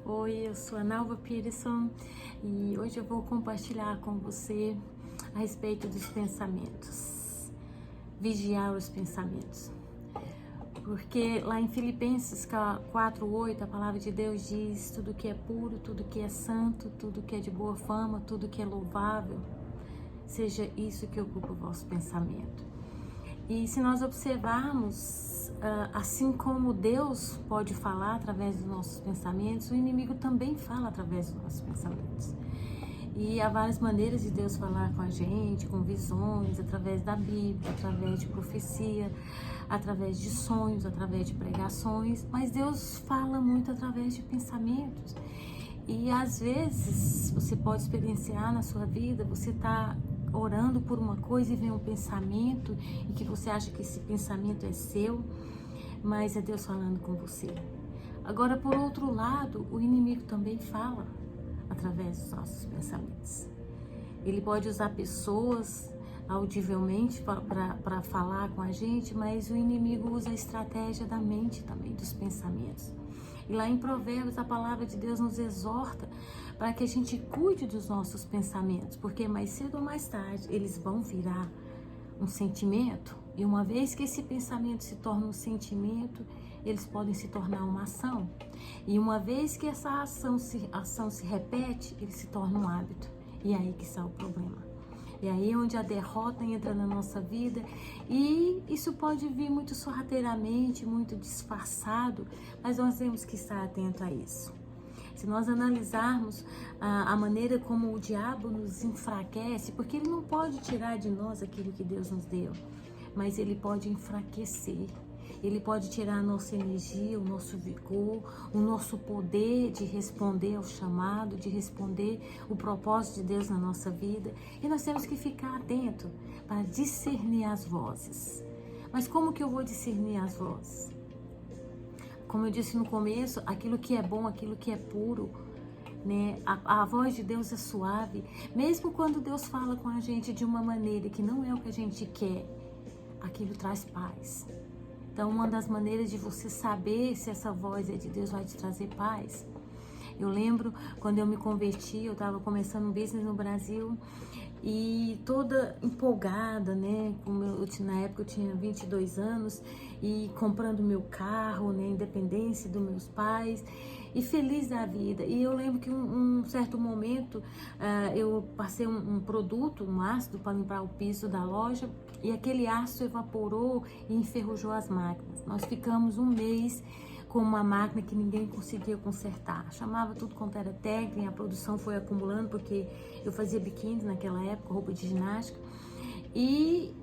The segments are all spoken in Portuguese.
Oi, eu sou a Nalva Peterson e hoje eu vou compartilhar com você a respeito dos pensamentos. Vigiar os pensamentos. Porque lá em Filipenses 4:8 a palavra de Deus diz: tudo que é puro, tudo que é santo, tudo que é de boa fama, tudo que é louvável, seja isso que ocupa o vosso pensamento. E se nós observarmos, assim como Deus pode falar através dos nossos pensamentos, o inimigo também fala através dos nossos pensamentos. E há várias maneiras de Deus falar com a gente, com visões, através da Bíblia, através de profecia, através de sonhos, através de pregações, mas Deus fala muito através de pensamentos. E às vezes você pode experienciar na sua vida, você está orando por uma coisa e vem um pensamento e que você acha que esse pensamento é seu, mas é Deus falando com você. Agora, por outro lado, o inimigo também fala através dos nossos pensamentos. Ele pode usar pessoas audivelmente para falar com a gente, mas o inimigo usa a estratégia da mente também, dos pensamentos. E lá em Provérbios, a palavra de Deus nos exorta para que a gente cuide dos nossos pensamentos, porque mais cedo ou mais tarde eles vão virar um sentimento, e uma vez que esse pensamento se torna um sentimento, eles podem se tornar uma ação. E uma vez que essa ação se repete, ele se torna um hábito. E é aí que está o problema. E aí é onde a derrota entra na nossa vida, e isso pode vir muito sorrateiramente, muito disfarçado, mas nós temos que estar atento a isso. Se nós analisarmos a maneira como o diabo nos enfraquece, porque ele não pode tirar de nós aquilo que Deus nos deu, mas ele pode enfraquecer. Ele pode tirar a nossa energia, o nosso vigor, o nosso poder de responder ao chamado, de responder o propósito de Deus na nossa vida. E nós temos que ficar atento para discernir as vozes. Mas como que eu vou discernir as vozes? Como eu disse no começo, aquilo que é bom, aquilo que é puro, né? A voz de Deus é suave. Mesmo quando Deus fala com a gente de uma maneira que não é o que a gente quer, aquilo traz paz. Então, uma das maneiras de você saber se essa voz é de Deus vai te trazer paz. Eu lembro quando eu me converti, eu estava começando um business no Brasil e toda empolgada, né? Na época eu tinha 22 anos e comprando meu carro, né? Independência dos meus pais e feliz da vida. E eu lembro que um certo momento eu passei um produto, um ácido para limpar o piso da loja, e aquele ácido evaporou e enferrujou as máquinas. Nós ficamos um mês com uma máquina que ninguém conseguia consertar. Chamava tudo quanto era técnica, a produção foi acumulando, porque eu fazia biquíni naquela época, roupa de ginástica, e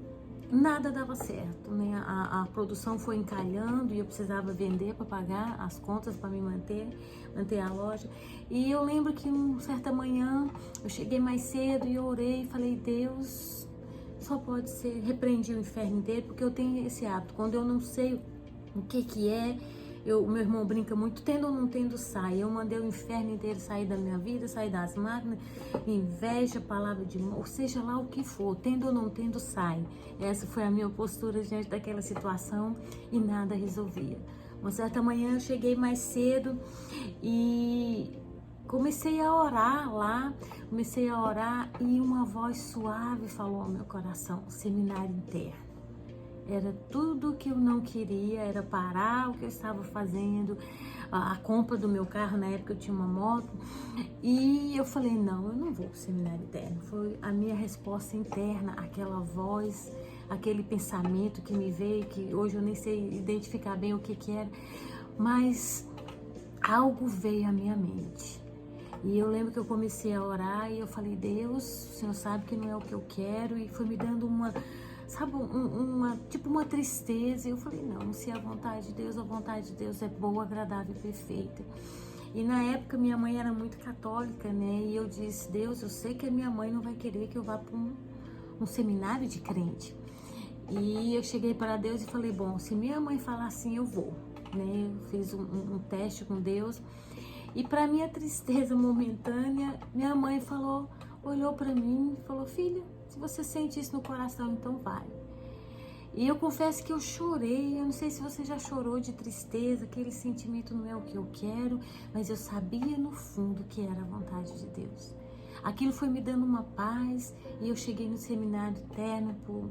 nada dava certo, né? A produção foi encalhando e eu precisava vender para pagar as contas, para me manter a loja. E eu lembro que uma certa manhã eu cheguei mais cedo e eu orei e falei: Deus, só pode ser, repreendi o inferno inteiro, porque eu tenho esse hábito, quando eu não sei o que é, o meu irmão brinca muito, tendo ou não tendo, sai. Eu mandei o inferno inteiro sair da minha vida, sair das máquinas, inveja, palavra de mão, ou seja lá o que for, tendo ou não tendo, sai. Essa foi a minha postura diante daquela situação e nada resolvia. Uma certa manhã eu cheguei mais cedo e comecei a orar lá, e uma voz suave falou ao meu coração: seminário interno. Era tudo que eu não queria, era parar o que eu estava fazendo, a compra do meu carro, na época eu tinha uma moto, e eu falei: não, eu não vou para o seminário interno. Foi a minha resposta interna, aquela voz, aquele pensamento que me veio, que hoje eu nem sei identificar bem o que era, mas algo veio à minha mente. E eu lembro que eu comecei a orar e eu falei: Deus, o Senhor sabe que não é o que eu quero, e foi me dando uma tristeza. E eu falei: não, se a vontade de Deus é boa, agradável e perfeita. E na época minha mãe era muito católica, né? E eu disse: Deus, eu sei que a minha mãe não vai querer que eu vá para um seminário de crente. E eu cheguei para Deus e falei: bom, se minha mãe falar assim, eu vou, né? Eu fiz um teste com Deus. E para minha tristeza momentânea, minha mãe olhou para mim e falou: filha, se você sente isso no coração, então vai. E eu confesso que eu chorei, eu não sei se você já chorou de tristeza, aquele sentimento não é o que eu quero, mas eu sabia no fundo que era a vontade de Deus. Aquilo foi me dando uma paz e eu cheguei no seminário interno por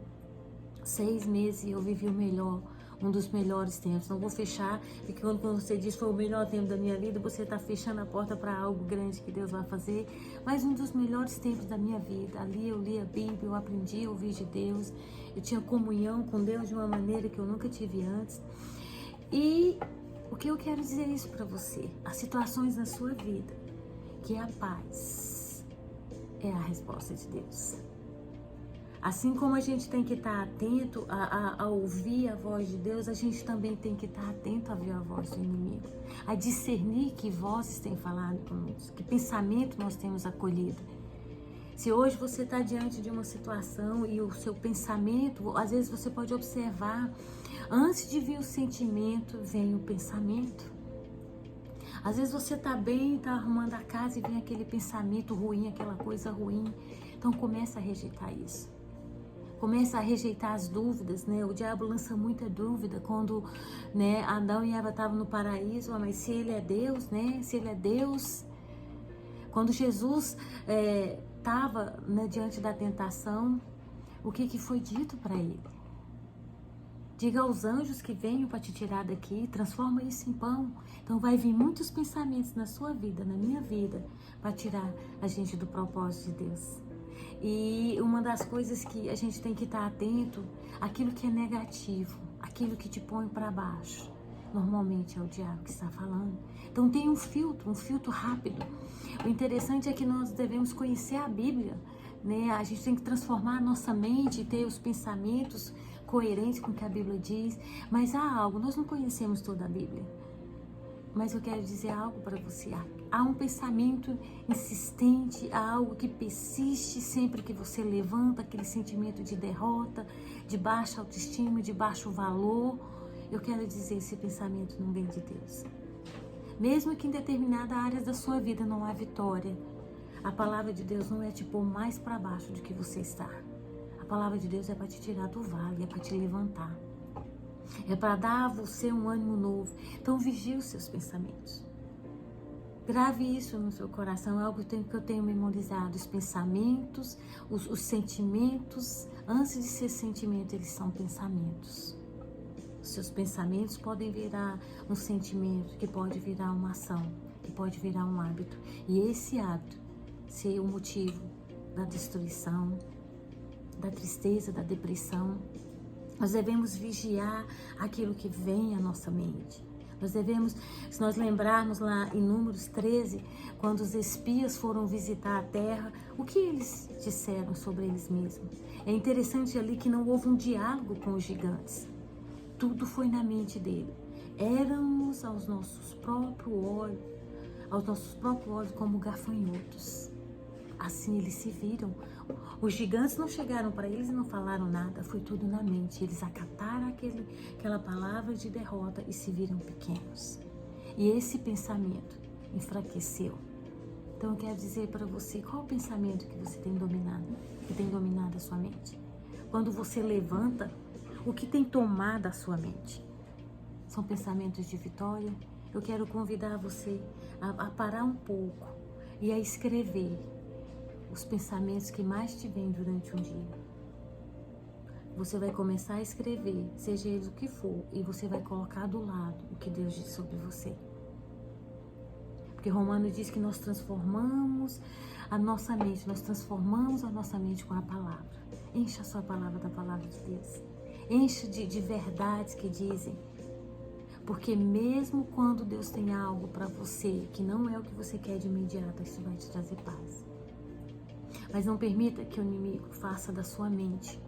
6 meses e eu vivi o melhor, um dos melhores tempos. Não vou fechar, porque quando você diz foi o melhor tempo da minha vida, você está fechando a porta para algo grande que Deus vai fazer, mas um dos melhores tempos da minha vida. Ali eu li a Bíblia, eu aprendi a ouvir de Deus, eu tinha comunhão com Deus de uma maneira que eu nunca tive antes. E o que eu quero dizer isso para você, as situações na sua vida, que a paz é a resposta de Deus. Assim como a gente tem que estar atento a ouvir a voz de Deus, a gente também tem que estar atento a ouvir a voz do inimigo, a discernir que vozes têm falado conosco, que pensamento nós temos acolhido. Se hoje você está diante de uma situação e o seu pensamento, às vezes você pode observar, antes de vir o sentimento, vem o pensamento. Às vezes você está bem, está arrumando a casa e vem aquele pensamento ruim, aquela coisa ruim. Então começa a rejeitar isso. Começa a rejeitar as dúvidas, né? O diabo lança muita dúvida quando, né, Adão e Eva estavam no paraíso, mas se ele é Deus, né? Se ele é Deus. Quando Jesus estava, né, diante da tentação, o que foi dito para ele? Diga aos anjos que venham para te tirar daqui, transforma isso em pão. Então vai vir muitos pensamentos na sua vida, na minha vida, para tirar a gente do propósito de Deus. E uma das coisas que a gente tem que estar atento, aquilo que é negativo, aquilo que te põe para baixo, normalmente é o diabo que está falando. Então tem um filtro rápido. O interessante é que nós devemos conhecer a Bíblia, né? A gente tem que transformar a nossa mente, ter os pensamentos coerentes com o que a Bíblia diz. Mas há algo, nós não conhecemos toda a Bíblia. Mas eu quero dizer algo para você. Há um pensamento insistente, há algo que persiste sempre que você levanta, aquele sentimento de derrota, de baixa autoestima, de baixo valor. Eu quero dizer, esse pensamento não vem de Deus. Mesmo que em determinada área da sua vida não há vitória, a palavra de Deus não é te pôr mais para baixo do que você está. A palavra de Deus é para te tirar do vale, é para te levantar. É para dar a você um ânimo novo. Então vigie os seus pensamentos. Grave isso no seu coração, é algo que eu tenho memorizado. Os pensamentos, os sentimentos, antes de ser sentimento, eles são pensamentos. Os seus pensamentos podem virar um sentimento, que pode virar uma ação, que pode virar um hábito. E esse hábito ser o motivo da destruição, da tristeza, da depressão. Nós devemos vigiar aquilo que vem à nossa mente. Nós devemos, se nós lembrarmos lá em Números 13, quando os espias foram visitar a terra, o que eles disseram sobre eles mesmos? É interessante ali que não houve um diálogo com os gigantes. Tudo foi na mente dele. Éramos aos nossos próprios olhos como gafanhotos. Assim eles se viram. Os gigantes não chegaram para eles e não falaram nada, foi tudo na mente. Eles acataram aquela palavra de derrota e se viram pequenos. E esse pensamento enfraqueceu. Então eu quero dizer para você, qual o pensamento que você tem dominado, que tem dominado a sua mente? Quando você levanta, o que tem tomado a sua mente? São pensamentos de vitória? Eu quero convidar você a parar um pouco e a escrever os pensamentos que mais te vêm durante um dia. Você vai começar a escrever, seja eles o que for, e você vai colocar do lado o que Deus diz sobre você. Porque Romano diz que nós transformamos a nossa mente com a palavra. Encha a sua palavra da palavra de Deus. Encha de verdades que dizem. Porque mesmo quando Deus tem algo para você que não é o que você quer de imediato, isso vai te trazer paz. Mas não permita que o inimigo faça da sua mente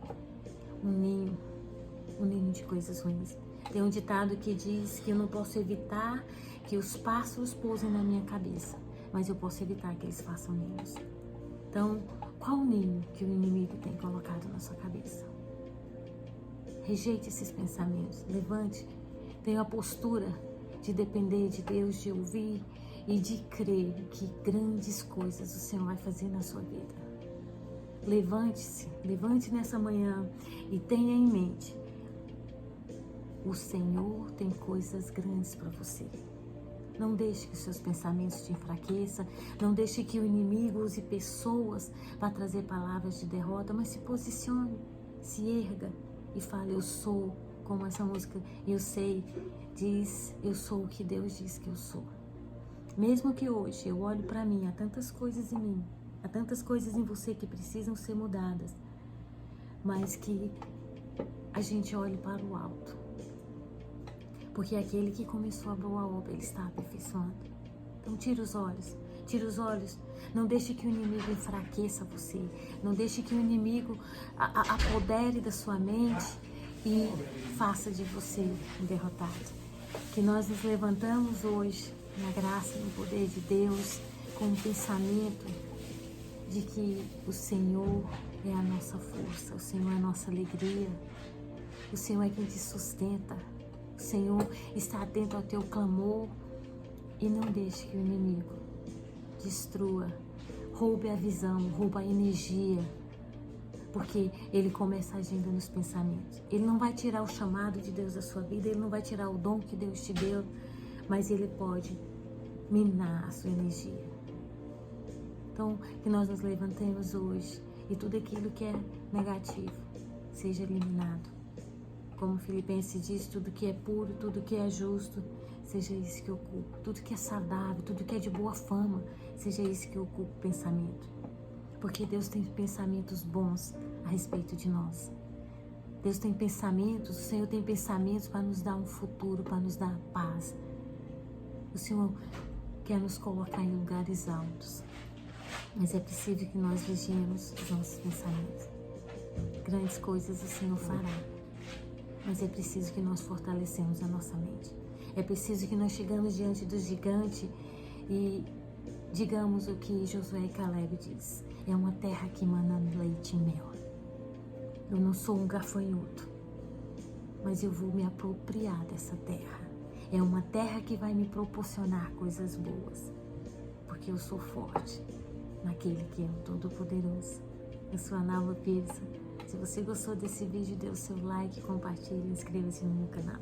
um ninho de coisas ruins. Tem um ditado que diz que eu não posso evitar que os pássaros pousem na minha cabeça, mas eu posso evitar que eles façam ninhos. Então, qual o ninho que o inimigo tem colocado na sua cabeça? Rejeite esses pensamentos, levante, tenha a postura de depender de Deus, de ouvir e de crer que grandes coisas o Senhor vai fazer na sua vida. Levante-se, levante nessa manhã e tenha em mente O Senhor tem coisas grandes para você. Não deixe que os seus pensamentos te enfraqueçam. Não deixe que o inimigo use pessoas para trazer palavras de derrota. Mas se posicione, se erga e fale: eu sou, como essa música, eu sei, diz, eu sou o que Deus diz que eu sou. Mesmo que hoje eu olhe para mim, há tantas coisas em mim, há tantas coisas em você que precisam ser mudadas, mas que a gente olhe para o alto. Porque aquele que começou a boa obra, ele está aperfeiçoando. Então tira os olhos. Não deixe que o inimigo enfraqueça você. Não deixe que o inimigo apodere da sua mente e faça de você um derrotado. Que nós nos levantamos hoje, na graça e no poder de Deus, com o pensamento de que o Senhor é a nossa força, o Senhor é a nossa alegria, o Senhor é quem te sustenta. O Senhor está atento ao teu clamor e não deixe que o inimigo destrua, roube a visão, rouba a energia, porque ele começa agindo nos pensamentos. Ele não vai tirar o chamado de Deus da sua vida, ele não vai tirar o dom que Deus te deu, mas ele pode minar a sua energia. Então, que nós nos levantemos hoje e tudo aquilo que é negativo seja eliminado. Como Filipenses diz, tudo que é puro, tudo que é justo, seja isso que ocupe. Tudo que é saudável, tudo que é de boa fama, seja isso que ocupe o pensamento. Porque Deus tem pensamentos bons a respeito de nós. Deus tem pensamentos, o Senhor tem pensamentos para nos dar um futuro, para nos dar paz. O Senhor quer nos colocar em lugares altos. Mas é preciso que nós vigiemos os nossos pensamentos. Grandes coisas o Senhor fará. Mas é preciso que nós fortalecemos a nossa mente. É preciso que nós chegamos diante do gigante e digamos o que Josué e Caleb diz. É uma terra que emana leite e mel. Eu não sou um gafanhoto, mas eu vou me apropriar dessa terra. É uma terra que vai me proporcionar coisas boas, porque eu sou forte naquele que é o Todo-Poderoso. Eu sou a Nalva Pearson. Se você gostou desse vídeo, dê o seu like, compartilhe e inscreva-se no meu canal.